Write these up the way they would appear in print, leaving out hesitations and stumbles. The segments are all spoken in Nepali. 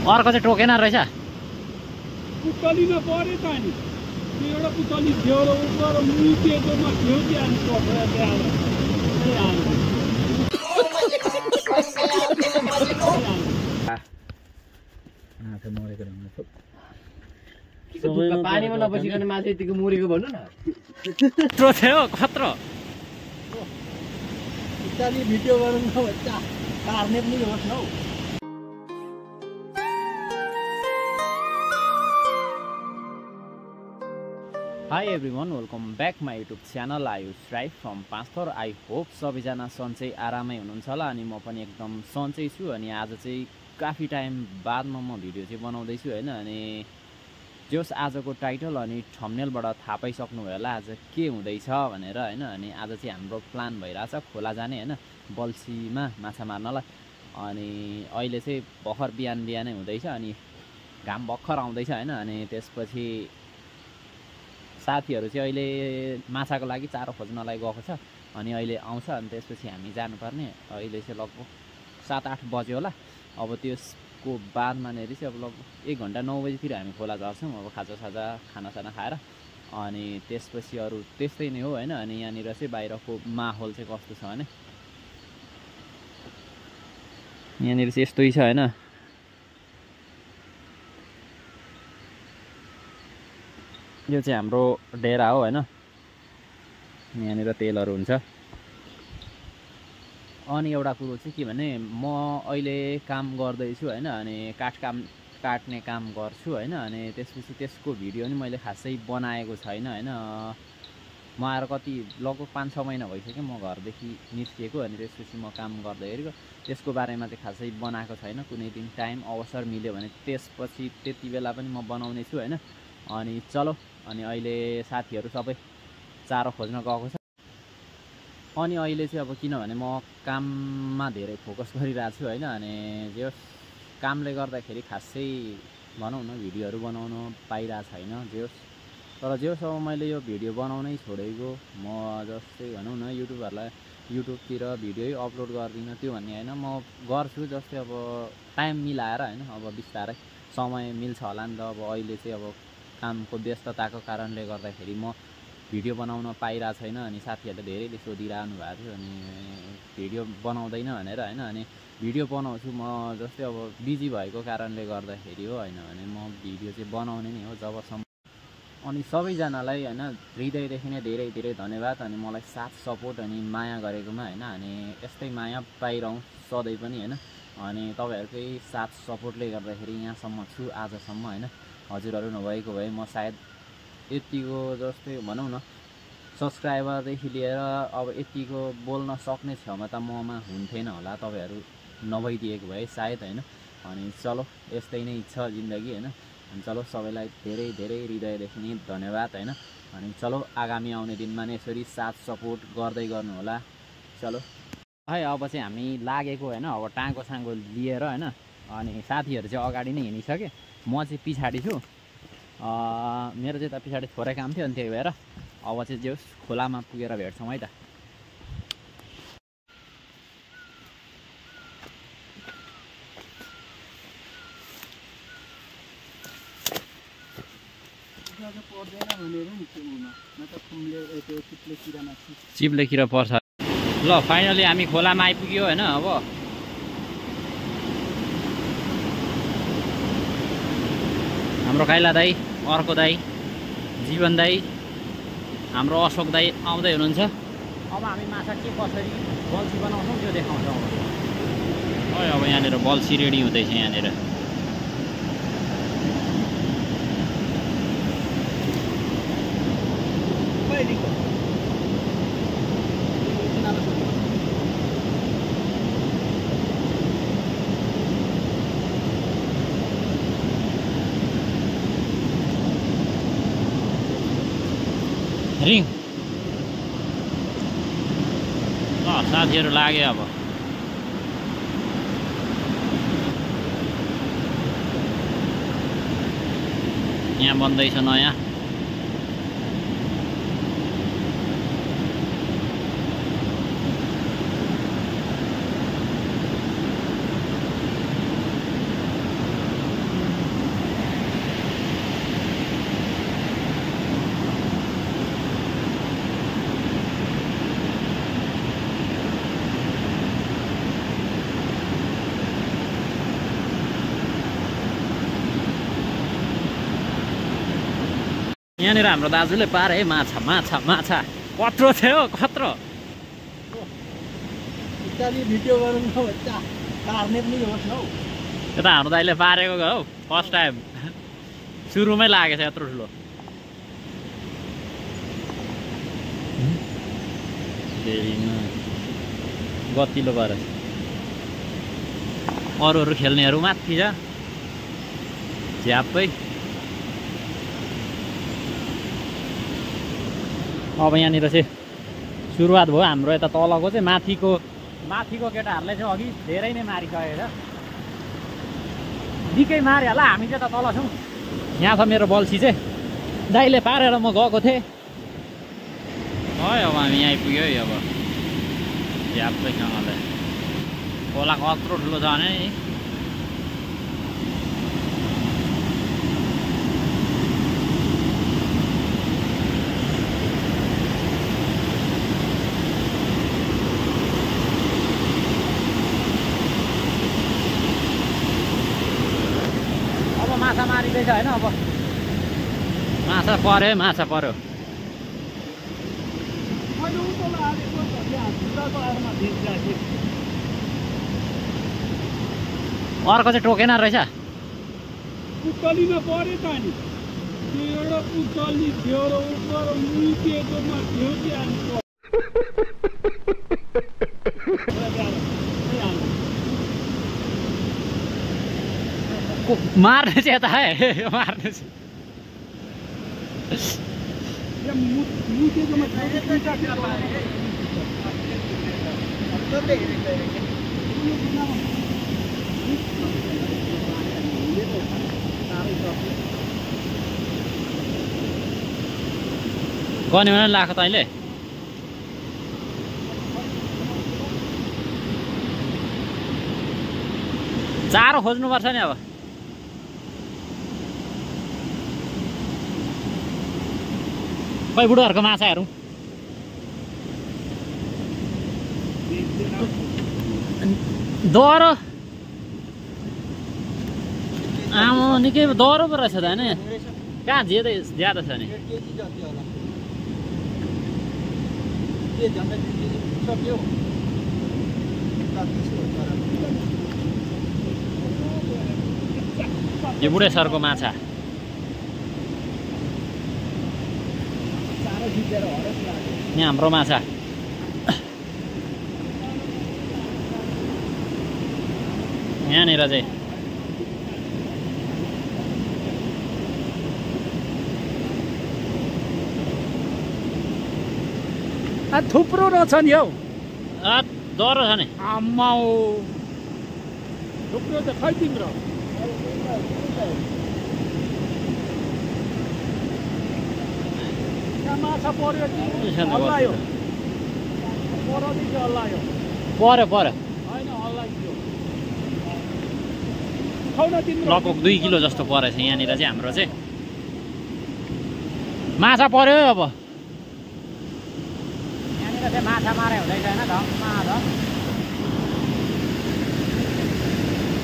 अर्को चाहिँ टोकेन रहेछ पुतली नपरे त नि त्यो एउटा पुतली थियो र उपर मुतेकोमा थियो कि अनि टोकेर ल्याएर पानीमा नबसिकन माछा यतिको मुरेको भन्नु न खत्रो थियो खत्रो पुतली भिडियो बनाउनु भन्छ पार्ने पनि होस् न हौ high everyone welcome back my YouTube channel Ayush Rai from Panchthar I hope सबैजना सन्चै आरामै हुनुहुन्छ होला अनि म पनि एकदम सन्चै छु अनि आज चाहिँ काफी टाइम बादमा म भिडियो चाहिँ बनाउँदैछु होइन अनि जस आजको टाइटल अनि थम्बनेलबाट थाहा पाइसक्नु भयो होला आज के हुँदैछ भनेर होइन अनि आज चाहिँ हाम्रो प्लान भइरहेछ खोला जाने होइन बल्छीमा माछा मार्नलाई अनि अहिले चाहिँ भर्खर बिहानै हुँदैछ अनि घाम भर्खर आउँदैछ होइन अनि त्यसपछि साथीहरू चाहिँ अहिले माछाको लागि चारो खोज्नलाई गएको छ अनि अहिले आउँछ अनि त्यसपछि हामी जानुपर्ने अहिले चाहिँ लगभग 7-8 बज्यो होला अब त्यसको बादमा नेरी चाहिँ अब लगभग 1 घन्टा 9 बजीतिर हामी खोला झर्छौँ अब खाजासाजा खानासाना खाएर अनि त्यसपछि अरू त्यस्तै नै हो होइन अनि यहाँनिर चाहिँ बाहिरको माहौल चाहिँ कस्तो छ भने यहाँनिर चाहिँ यस्तै छ होइन यो चाहिँ हाम्रो डेरा हो होइन यहाँनिर तेलहरू हुन्छ अनि एउटा कुरो चाहिँ के भने म अहिले काम गर्दैछु होइन अनि काट्ने काम गर्छु होइन अनि त्यसपछि त्यसको भिडियो नि मैले खासै बनाएको छैन होइन म आएर कति लगभग 5-6 महिना भइसक्यो म घरदेखि निस्किएको अनि त्यसपछि म काम गर्दैखेरिको त्यसको बारेमा चाहिँ खासै बनाएको छैन कुनै दिन टाइम अवसर मिल्यो भने त्यसपछि त्यति बेला पनि म बनाउने छु होइन अनि चलो अनि अहिले साथीहरू सबै चारो खोज्न गएको छ अनि अहिले चाहिँ अब किनभने म काममा धेरै फोकस गरिरहेको छु होइन अनि जो कामले गर्दाखेरि खासै भनौँ न भिडियोहरू बनाउन पाइरहेको छैन तर अब मैले यो भिडियो बनाउनै छोडेको म जस्तै भनौँ न युट्युबतिर भिडियो अपलोड गर्दिनँ त्यो भन्ने होइन म गर्छु जस्तै अब टाइम मिलाएर होइन अब बिस्तारै समय मिल्छ होला नि त अब अहिले चाहिँ अब कामको व्यस्तताको कारणले गर्दाखेरि म भिडियो बनाउन पाइरहेको छैन अनि साथीहरूले धेरैले सोधिरहनु भएको थियो अनि भिडियो बनाउँदैन भनेर होइन अनि भिडियो बनाउँछु म जस्तै अब बिजी भएको कारणले गर्दाखेरि हो होइन भने म भिडियो चाहिँ बनाउने नै हो जबसम्म अनि सबैजनालाई होइन हृदयदेखि नै धेरै धेरै धन्यवाद अनि मलाई साथ सपोर्ट अनि माया गरेकोमा होइन अनि यस्तै माया पाइरहँ सधैँ पनि होइन अनि तपाईँहरूकै साथ सपोर्टले गर्दाखेरि यहाँसम्म छु आजसम्म होइन हजुरहरू नभएको भए म सायद यतिको जस्तै भनौँ न सब्सक्राइबरदेखि लिएर अब यतिको बोल्न सक्ने क्षमता ममा हुन्थेन होला तपाईँहरू नभइदिएको भए सायद होइन अनि चलो यस्तै नै छ जिन्दगी होइन अनि चलो सबैलाई धेरै धेरै हृदयदेखि नै धन्यवाद होइन अनि चलो आगामी आउने दिनमा नै यसरी साथ सपोर्ट गर्दै गर्नु होला चलो है अब चाहिँ हामी लागेको होइन अब टाँगो लिएर होइन अनि साथीहरू चाहिँ अगाडि नै हिँडिसके म चाहिँ पछाडि छु मेरो चाहिँ त पछाडि थोरै काम थियो अनि त्यही भएर अब चाहिँ जो खोलामा पुगेर भेट्छौँ है त चिप्ले किरा पर्छ ल फाइनली हामी खोलामा आइपुग्यो होइन अब हाम्रो काइला दाई अर्को दाई जीवन दाई हाम्रो अशोक दाई आउँदै हुनुहुन्छ अब हामी माछा के कसरी बल्छी बनाउँछौँ त्यो देखाउँछौँ अब यहाँनिर बल्छी रेडी हुँदैछ यहाँनिर रिङ साथीहरू लाग्यो अब यहाँ बन्दैछ नयाँ यहाँनिर हाम्रो दाजुले पारे है माछा माछा माछा कत्रो थियो कत्रो उकाली भिडियो गरौँ न बच्चा कार्ने पनि होस् हौ यता हाम्रो दाइले पारेको हौ फर्स्ट टाइम सुरुमै लागेछ यत्रो ठुलो गतिलो गरेर अरूहरू खेल्नेहरू माथि छ झ्यापै अब यहाँनिर चाहिँ सुरुवात भयो हाम्रो यता तलको चाहिँ माथिको केटाहरूले चाहिँ अघि धेरै नै मारिसकेको छ निकै माऱ्यो होला हामी चाहिँ त तल छौँ यहाँ छ मेरो बल्छी चाहिँ दाइले पारेर म गएको थिएँ है अब हामी यहाँ आइपुग्यो है अब झ्यापैसँगले खोला कत्रो ठुलो छ भने माछा मारिँदैछ होइन अब माछा पर्यो अर्को चाहिँ टोकेन रहेछ पुतलीमा पऱ्यो त नि त्यो एउटा पुतली थियो र उपर मुइकेकोमा थियो मार्ने चाहिँ यता है मार्ने चाहिँ गर्ने भने लाग्छ तैँले चारो खोज्नुपर्छ नि अब खै बुढोहरूको माछा हेरौँ दह्रो आमा निकै दह्रो पो रहेछ त होइन कहाँ ज्यादा छ नि यो बुढे सरको माछा यहाँ हाम्रो माछा यहाँनिर चाहिँ थुप्रो रहेछ नि हौ डह्रो छ नि आम्मा थुप्रो त खै तिम्रो माछा पर्यो हल्लायो हल्लायो पर्यो होइन हल्लाइदियो लगभग 2 किलो जस्तो परेछ यहाँनिर चाहिँ हाम्रो चाहिँ माछा पर्यो अब यहाँनिर चाहिँ माछा मारे हुँदैछ होइन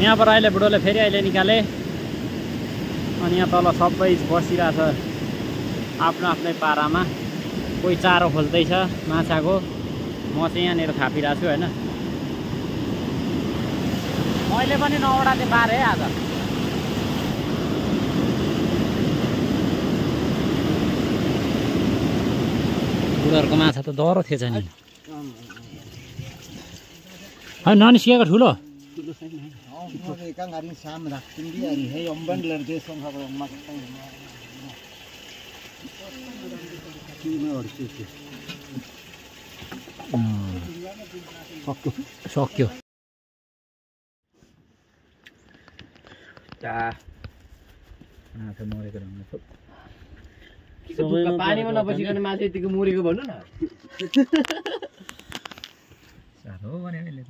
यहाँबाट अहिले बुढोले फेरि अहिले निकाले अनि यहाँ तल सबै बसिरहेछ आफ्नो आफ्नै पारामा कोही चारो खोज्दैछ माछाको म चाहिँ यहाँनिर थापिरहेको छु होइन मैले पनि 9वटा चाहिँ पारेँ आज बुढोहरूको माछा त डह्रो थिएछ नि होइन ननिस्किएको ठुलो सक्यो माछा मरेको पानीमा नबसिकन माछा यतिको मरेको भन्नु न साह्रो भने अहिले त